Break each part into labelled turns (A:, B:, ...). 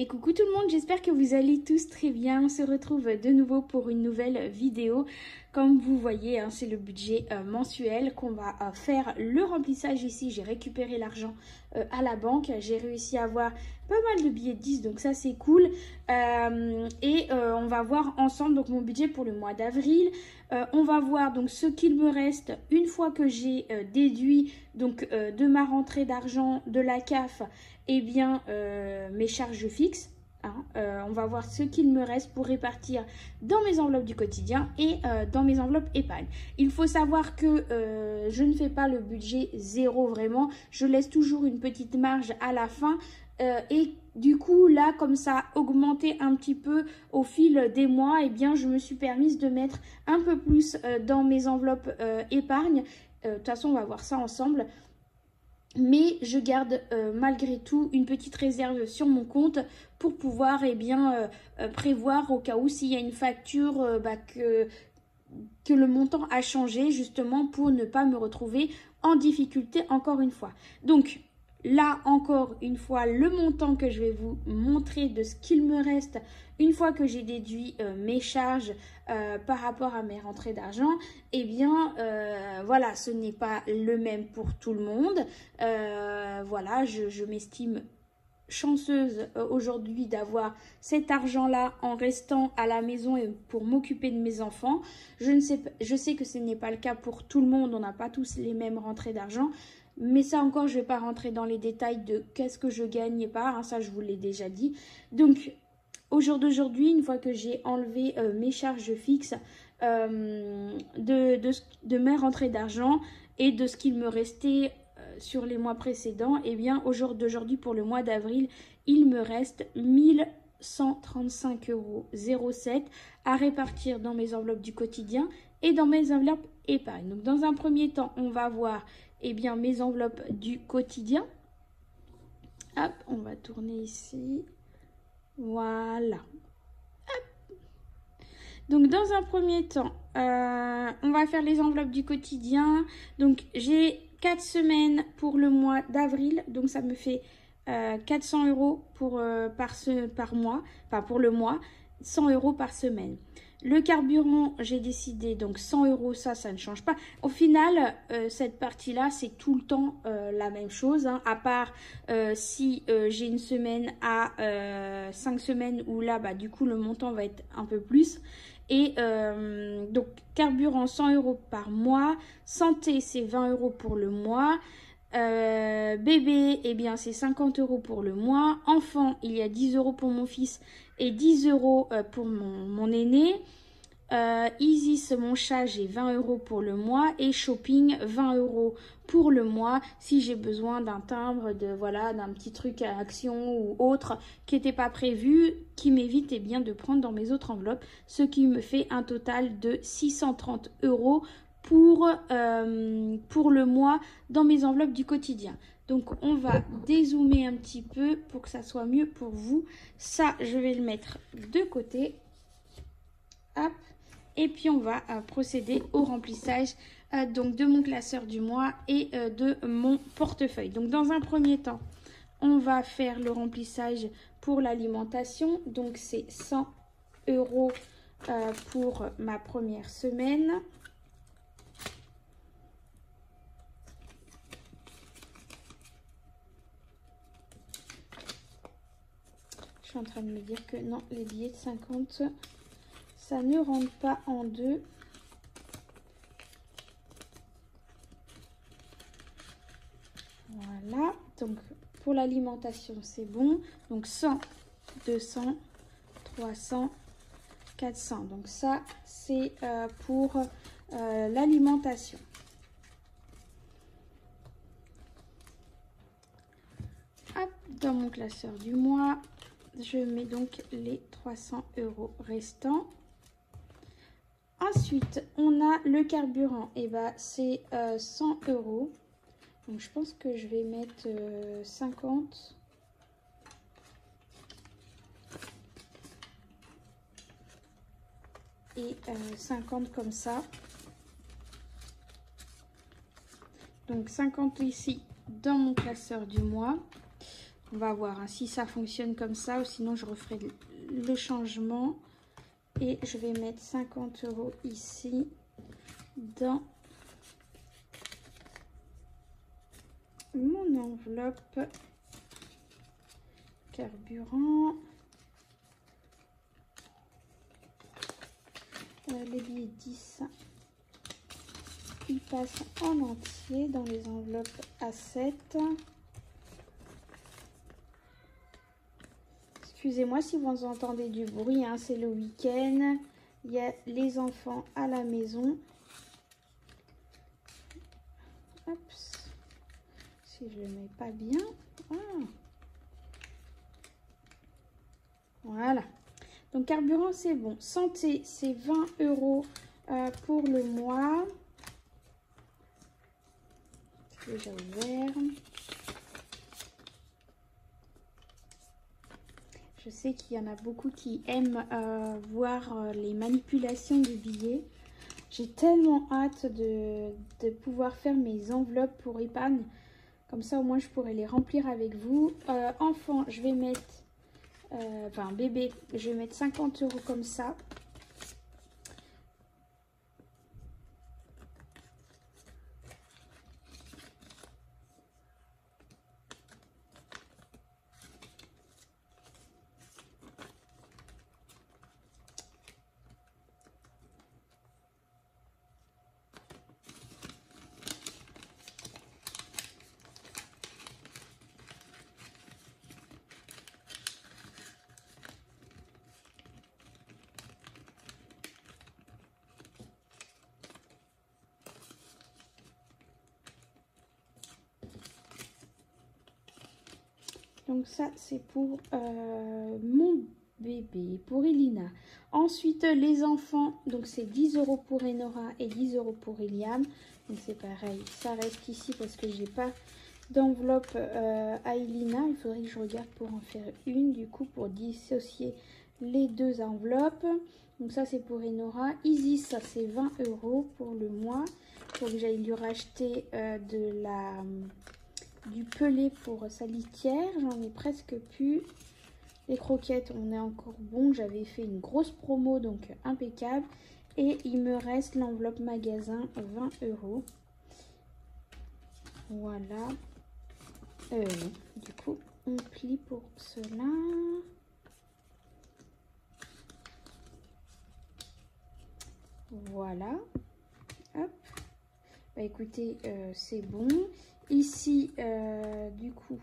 A: Et coucou tout le monde, j'espère que vous allez tous très bien. On se retrouve de nouveau pour une nouvelle vidéo. Comme vous voyez, hein, c'est le budget mensuel qu'on va faire le remplissage ici. J'ai récupéré l'argent à la banque. J'ai réussi à avoir pas mal de billets de 10, donc ça c'est cool. On va voir ensemble donc mon budget pour le mois d'avril. On va voir donc ce qu'il me reste une fois que j'ai déduit donc de ma rentrée d'argent de la CAF, et bien mes charges fixes. On va voir ce qu'il me reste pour répartir dans mes enveloppes du quotidien et dans mes enveloppes épargne. Il faut savoir que je ne fais pas le budget zéro vraiment. Je laisse toujours une petite marge à la fin. Et du coup là, comme ça a augmenté un petit peu au fil des mois, et bien je me suis permise de mettre un peu plus dans mes enveloppes épargne. De toute façon on va voir ça ensemble. Mais je garde malgré tout une petite réserve sur mon compte pour pouvoir prévoir au cas où s'il y a une facture que le montant a changé, justement pour ne pas me retrouver en difficulté encore une fois. Donc là encore une fois, le montant que je vais vous montrer de ce qu'il me reste une fois que j'ai déduit mes charges par rapport à mes rentrées d'argent, eh bien voilà, ce n'est pas le même pour tout le monde. Voilà, je m'estime chanceuse aujourd'hui d'avoir cet argent-là en restant à la maison et pour m'occuper de mes enfants. Je sais que ce n'est pas le cas pour tout le monde, on n'a pas tous les mêmes rentrées d'argent. Mais ça encore, je ne vais pas rentrer dans les détails de qu'est-ce que je gagne pas, hein, ça je vous l'ai déjà dit. Donc, au jour d'aujourd'hui, une fois que j'ai enlevé mes charges fixes de mes rentrées d'argent et de ce qu'il me restait sur les mois précédents, et bien au jour d'aujourd'hui, pour le mois d'avril, il me reste 1135,07 € à répartir dans mes enveloppes du quotidien et dans mes enveloppes épargne. Donc dans un premier temps, on va voir bien mes enveloppes du quotidien. Hop, on va tourner ici. Voilà. Hop. Donc dans un premier temps, on va faire les enveloppes du quotidien. Donc j'ai 4 semaines pour le mois d'avril. Donc ça me fait 400 € par mois. Enfin pour le mois, 100 € par semaine. Le carburant, j'ai décidé donc 100 €, ça ne change pas. Au final, cette partie-là, c'est tout le temps la même chose, hein, à part si j'ai une semaine à 5 semaines où là, du coup, le montant va être un peu plus. Et donc, carburant, 100 € par mois. Santé, c'est 20 € pour le mois. Bébé, eh bien c'est 50 € pour le mois. Enfant, il y a 10 € pour mon fils et 10 € pour mon aîné. Isis, mon chat, j'ai 20 € pour le mois. Et shopping, 20 € pour le mois. Si j'ai besoin d'un timbre, d'un petit truc à action ou autre qui n'était pas prévu, qui m'évite bien de prendre dans mes autres enveloppes. Ce qui me fait un total de 630 € pour le mois dans mes enveloppes du quotidien. Donc on va dézoomer un petit peu pour que ça soit mieux pour vous. Ça, je vais le mettre de côté. Hop. Et puis on va procéder au remplissage donc de mon classeur du mois et de mon portefeuille. Donc dans un premier temps, on va faire le remplissage pour l'alimentation. Donc c'est 100 € pour ma première semaine. Je suis en train de me dire que non, les billets de 50, ça ne rentre pas en deux. Voilà, donc pour l'alimentation, c'est bon. Donc 100, 200, 300, 400. Donc ça, c'est pour l'alimentation. Hop, dans mon classeur du mois, je mets donc les 300 € restants. Ensuite, on a le carburant. Et c'est 100 €. Donc, je pense que je vais mettre 50. Et 50 comme ça. Donc, 50 ici dans mon classeur du mois. On va voir hein, si ça fonctionne comme ça ou sinon je referai le changement. Et je vais mettre 50 € ici dans mon enveloppe carburant. Les billets 10, ils passent en entier dans les enveloppes A7. Excusez-moi si vous entendez du bruit, hein, c'est le week-end. Il y a les enfants à la maison. Hop. Si je le mets pas bien. Ah. Voilà. Donc carburant c'est bon. Santé c'est 20 € pour le mois. C'est déjà ouvert. Je sais qu'il y en a beaucoup qui aiment voir les manipulations de billets. J'ai tellement hâte de pouvoir faire mes enveloppes pour épargne. Comme ça, au moins, je pourrai les remplir avec vous. Enfant, je vais mettre... enfin, bébé, je vais mettre 50 € comme ça. Donc ça, c'est pour mon bébé, pour Elina. Ensuite, les enfants, donc c'est 10 € pour Enora et 10 € pour Eliam. Donc c'est pareil, ça reste ici parce que j'ai pas d'enveloppe à Elina. Il faudrait que je regarde pour en faire une, du coup, pour dissocier les deux enveloppes. Donc ça, c'est pour Enora. Isis, ça c'est 20 € pour le mois. Il faut que j'aille lui racheter du pelé pour sa litière. J'en ai presque plus. Les croquettes, on est encore bon. J'avais fait une grosse promo, donc impeccable. Et il me reste l'enveloppe magasin, 20 €. Voilà. Du coup, on plie pour cela. Voilà. Hop. Bah écoutez, c'est bon. Ici, du coup,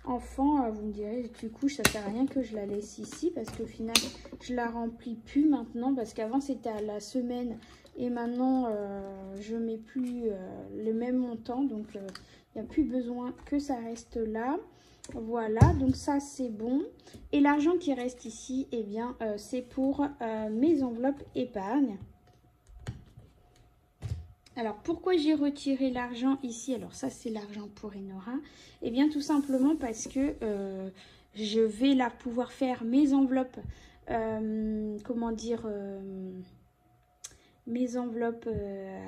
A: enfant, vous me direz, du coup, ça sert à rien que je la laisse ici parce qu'au final, je la remplis plus maintenant parce qu'avant, c'était à la semaine et maintenant, je mets plus le même montant. Donc, il n'y a plus besoin que ça reste là. Voilà, donc ça, c'est bon. Et l'argent qui reste ici, eh bien, c'est pour mes enveloppes épargne. Alors, pourquoi j'ai retiré l'argent ici? Alors, ça, c'est l'argent pour Enora. Eh bien, tout simplement parce que je vais là pouvoir faire mes enveloppes, comment dire, mes enveloppes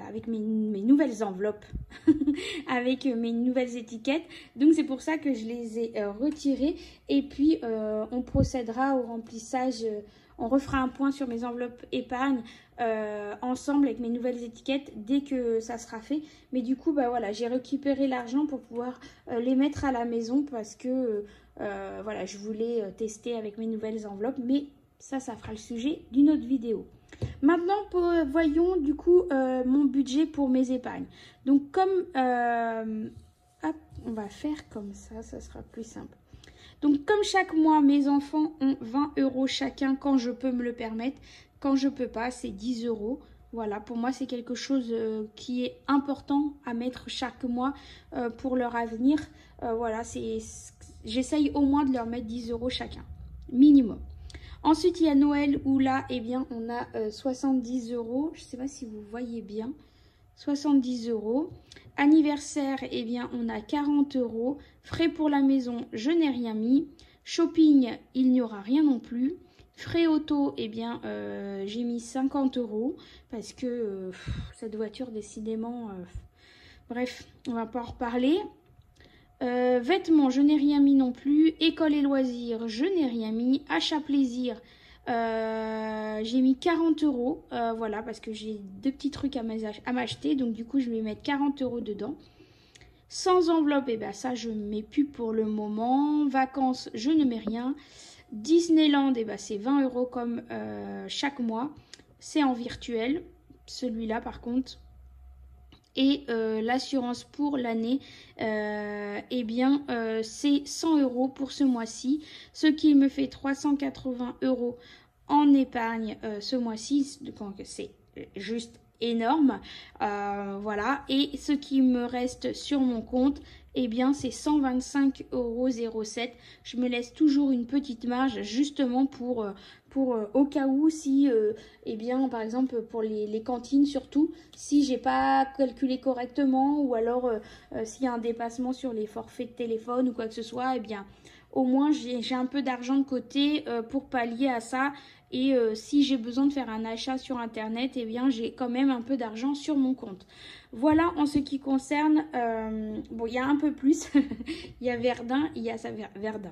A: avec mes nouvelles enveloppes, avec mes nouvelles étiquettes. Donc, c'est pour ça que je les ai retirées. Et puis, on procédera au remplissage. On refera un point sur mes enveloppes épargne ensemble avec mes nouvelles étiquettes dès que ça sera fait. Mais du coup, bah voilà, j'ai récupéré l'argent pour pouvoir les mettre à la maison parce que voilà, je voulais tester avec mes nouvelles enveloppes. Mais ça fera le sujet d'une autre vidéo. Maintenant, voyons du coup mon budget pour mes épargnes. Donc, comme hop, on va faire comme ça sera plus simple. Donc, comme chaque mois, mes enfants ont 20 € chacun quand je peux me le permettre. Quand je peux pas, c'est 10 €. Voilà, pour moi, c'est quelque chose qui est important à mettre chaque mois pour leur avenir. Voilà, j'essaye au moins de leur mettre 10 € chacun, minimum. Ensuite, il y a Noël où là, eh bien, on a 70 €. Je ne sais pas si vous voyez bien. 70 €. Anniversaire, eh bien, on a 40 €. Frais pour la maison, je n'ai rien mis. Shopping, il n'y aura rien non plus. Frais auto, eh bien, j'ai mis 50 € parce que cette voiture, décidément, bref, on va pas en reparler. Vêtements, je n'ai rien mis non plus. École et loisirs, je n'ai rien mis. Achat plaisir, j'ai mis 40 €. Voilà, parce que j'ai deux petits trucs à m'acheter. Donc du coup, je vais mettre 40 € dedans. Sans enveloppe, et ben ça, je ne mets plus pour le moment. Vacances, je ne mets rien. Disneyland, et ben c'est 20 € comme chaque mois. C'est en virtuel, celui-là par contre. Et l'assurance pour l'année, eh bien, c'est 100 € pour ce mois-ci, ce qui me fait 380 € en épargne ce mois-ci, donc c'est juste énorme. Voilà, et ce qui me reste sur mon compte, eh bien, c'est 125,07 €. Je me laisse toujours une petite marge justement pour au cas où, si, eh bien, par exemple, pour les cantines surtout, si j'ai pas calculé correctement ou alors s'il y a un dépassement sur les forfaits de téléphone ou quoi que ce soit, eh bien, au moins j'ai un peu d'argent de côté pour pallier à ça. Et si j'ai besoin de faire un achat sur internet, eh bien j'ai quand même un peu d'argent sur mon compte. Voilà en ce qui concerne, bon, il y a un peu plus, il y a Verdun, il y a ça, Verdun.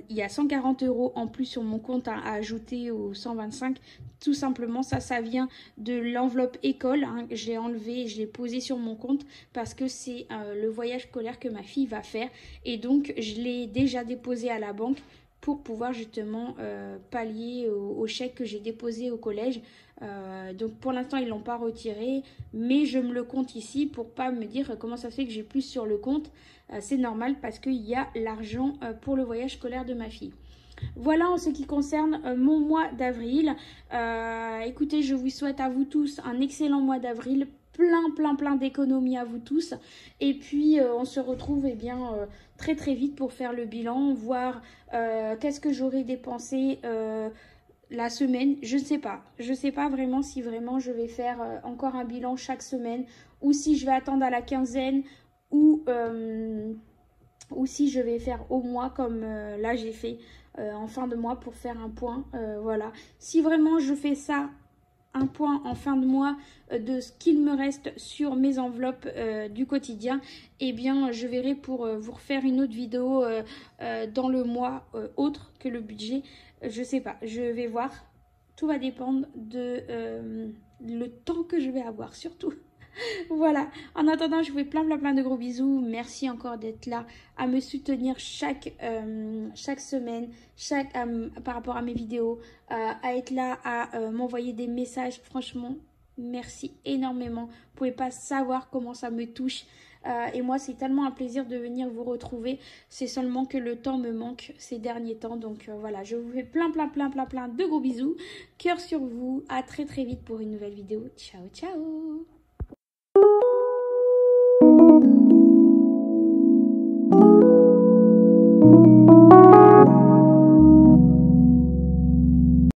A: Il y a 140 € en plus sur mon compte à ajouter aux 125. Tout simplement, ça vient de l'enveloppe école. Hein. Je l'ai enlevé et je l'ai posé sur mon compte parce que c'est le voyage scolaire que ma fille va faire. Et donc, je l'ai déjà déposé à la banque pour pouvoir justement pallier au chèque que j'ai déposé au collège. Donc pour l'instant ils l'ont pas retiré, mais je me le compte ici pour pas me dire comment ça se fait que j'ai plus sur le compte. C'est normal parce qu'il y a l'argent pour le voyage scolaire de ma fille. Voilà en ce qui concerne mon mois d'avril. Écoutez, je vous souhaite à vous tous un excellent mois d'avril. Plein d'économies à vous tous. Et puis, on se retrouve eh bien, très vite pour faire le bilan, voir qu'est-ce que j'aurais dépensé la semaine. Je ne sais pas. Je ne sais pas vraiment si vraiment je vais faire encore un bilan chaque semaine ou si je vais attendre à la quinzaine ou si je vais faire au mois comme là j'ai fait en fin de mois pour faire un point. Voilà. Si vraiment je fais ça, un point en fin de mois de ce qu'il me reste sur mes enveloppes du quotidien, eh bien je verrai pour vous refaire une autre vidéo dans le mois autre que le budget. Je sais pas, je vais voir. Tout va dépendre de le temps que je vais avoir surtout. Voilà, en attendant, je vous fais plein de gros bisous. Merci encore d'être là, à me soutenir chaque semaine, par rapport à mes vidéos, à être là, à m'envoyer des messages. Franchement, merci énormément. Vous pouvez pas savoir comment ça me touche. Et moi, c'est tellement un plaisir de venir vous retrouver. C'est seulement que le temps me manque ces derniers temps. Donc voilà, je vous fais plein de gros bisous. Cœur sur vous. À très vite pour une nouvelle vidéo. Ciao, ciao.